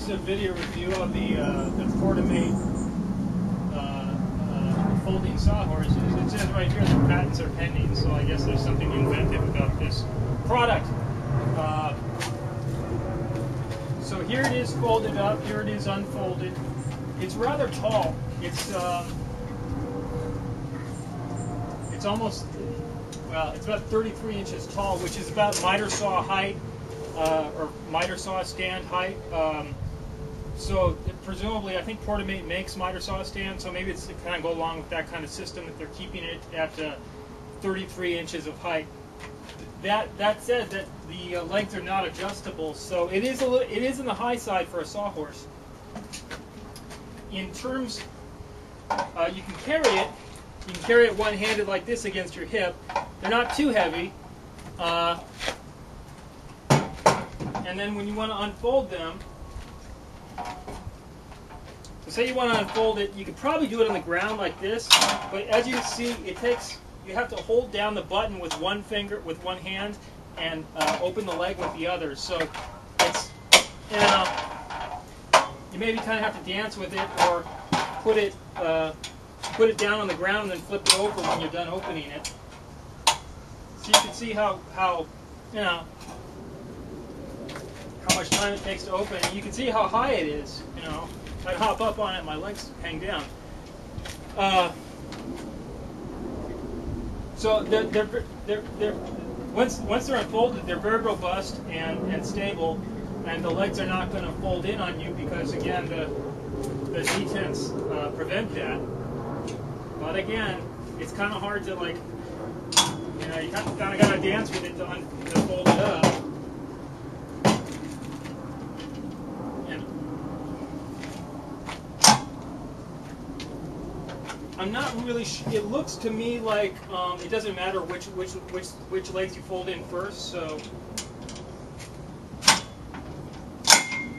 is a video review of the Portamate folding sawhorse. It says right here that patents are pending, so I guess there's something inventive about this product. So here it is folded up, here it is unfolded. It's rather tall. It's almost, well, it's about 33 inches tall, which is about miter saw height, or miter saw stand height. So presumably, I think Portamate makes miter saw stand, so maybe it's to kind of go along with that kind of system that they're keeping it at 33 inches of height. That said, that the legs are not adjustable, so it is in the high side for a sawhorse. In terms, you can carry it. You can carry it one-handed like this against your hip. They're not too heavy. And then when you want to unfold them, so say you want to unfold it, you could probably do it on the ground like this, but as you can see, you have to hold down the button with one finger, with one hand, and open the leg with the other. So it's, you maybe kind of have to dance with it, or put it down on the ground and then flip it over when you're done opening it. So you can see how much time it takes to open. And you can see how high it is. If I hop up on it, my legs hang down. So once they're unfolded, they're very robust and stable, and the legs are not going to fold in on you because, again, the detents prevent that. But again, it's kind of hard to, like, you kind of got to dance with it to fold it up. I'm not really it looks to me like it doesn't matter which legs you fold in first, so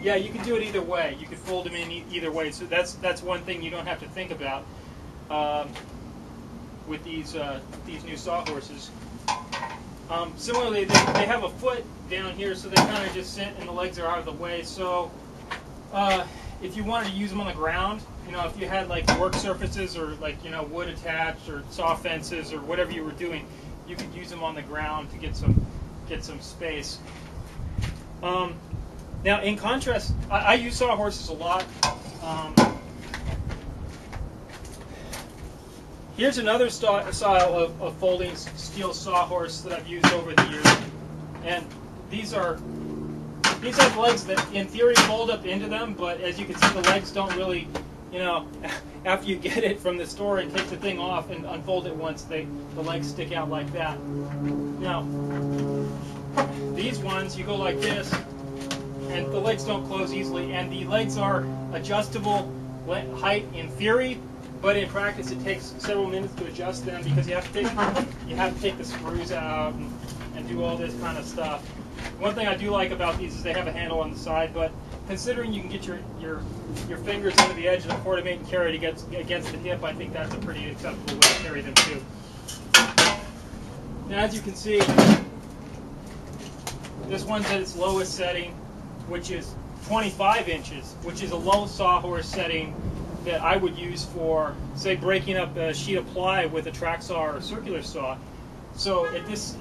yeah, you can do it either way. You could fold them in either way, so that's one thing you don't have to think about with these new sawhorses. Similarly, they have a foot down here, so they kind of just sit and the legs are out of the way. So if you wanted to use them on the ground, if you had like work surfaces or like wood attached or saw fences or whatever you were doing, you could use them on the ground to get some space. Now, in contrast, I use sawhorses a lot. Here's another style of folding steel sawhorse that I've used over the years, and these have legs that in theory fold up into them, but as you can see, the legs don't really, after you get it from the store and take the thing off and unfold it once, the legs stick out like that. Now, these ones, you go like this, and the legs don't close easily, and the legs are adjustable height in theory, but in practice it takes several minutes to adjust them because you have to take the screws out and do all this kind of stuff. One thing I do like about these is they have a handle on the side, but considering you can get your fingers under the edge of the Portamate and carry it against the hip, I think that's a pretty acceptable way to carry them too. Now, as you can see, this one's at its lowest setting, which is 25 inches, which is a low sawhorse setting that I would use for, say, breaking up a sheet of ply with a track saw or a circular saw. So at this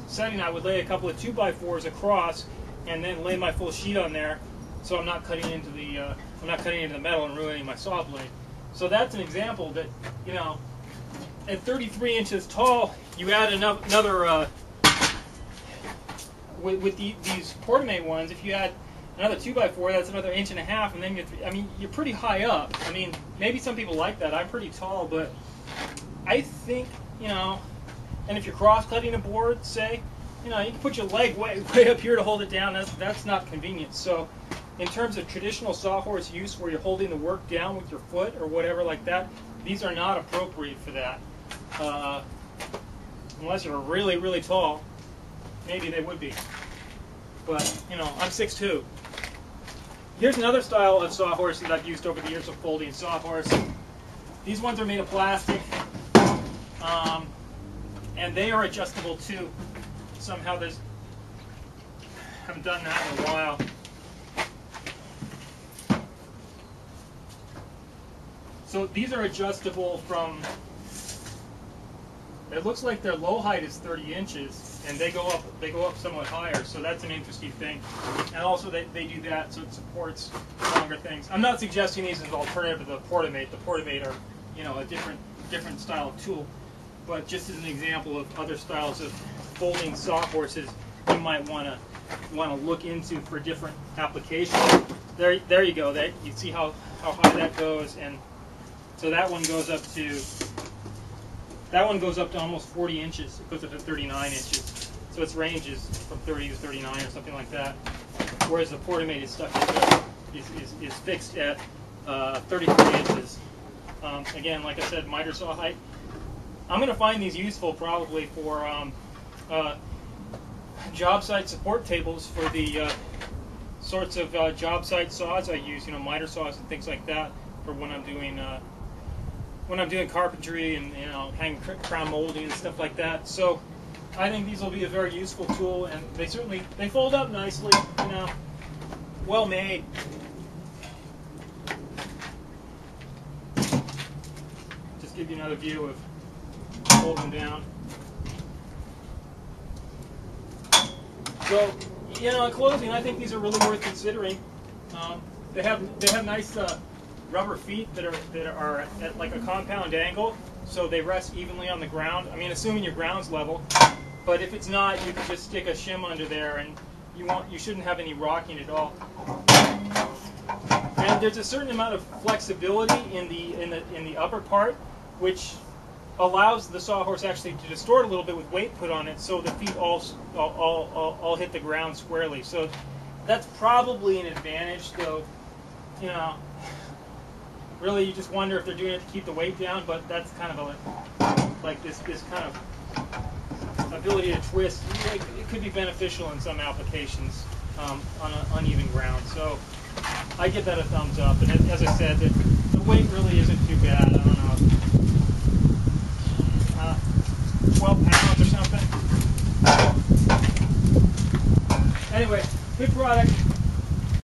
setting, I would lay a couple of 2x4s across, and then lay my full sheet on there, so I'm not cutting into the metal and ruining my saw blade. So that's an example that, at 33 inches tall, you add another with these Portamate ones. If you add another 2x4, that's another 1.5 inches, and then you're pretty high up. Maybe some people like that. I'm pretty tall, but I think, and if you're cross-cutting a board, say, you can put your leg way up here to hold it down. That's not convenient. So in terms of traditional sawhorse use where you're holding the work down with your foot or whatever like that, these are not appropriate for that. Unless you're really, really tall, maybe they would be. But, I'm 6'2". Here's another style of sawhorse that I've used over the years of folding sawhorse. These ones are made of plastic, and they are adjustable too. Somehow haven't done that in a while. So these are adjustable from, it looks like their low height is 30 inches, and they go up somewhat higher, so that's an interesting thing. And also they do that so it supports longer things. I'm not suggesting these as an alternative to the Portamate. The Portamate are, you know, a different style of tool, but just as an example of other styles of folding sawhorses you might want to look into for different applications. There you go. You see how high that goes, and so that one goes up to almost 40 inches. It goes up to 39 inches. So its range is from 30 to 39 or something like that. Whereas the Portamate is stuck is fixed at 33 inches. Again, like I said, miter saw height. I'm going to find these useful probably for job site support tables for the sorts of job site saws I use, you know, miter saws and things like that, for when I'm doing carpentry and, you know, hang crown molding and stuff like that. So I think these will be a very useful tool, and they fold up nicely, you know, well made. Just give you another view of fold them down. So, you know, in closing, I think these are really worth considering. They have nice rubber feet that are at like a compound angle, so they rest evenly on the ground. I mean, assuming your ground's level. But if it's not, you can just stick a shim under there, and you shouldn't have any rocking at all. And there's a certain amount of flexibility in the upper part, which allows the sawhorse actually to distort a little bit with weight put on it, so the feet all hit the ground squarely. So that's probably an advantage, though. You know, really, you just wonder if they're doing it to keep the weight down. But that's kind of like this kind of ability to twist. It could be beneficial in some applications on an uneven ground. So I give that a thumbs up. And as I said, the weight really isn't too bad. I don't know. 12 pounds or something. Anyway, good product.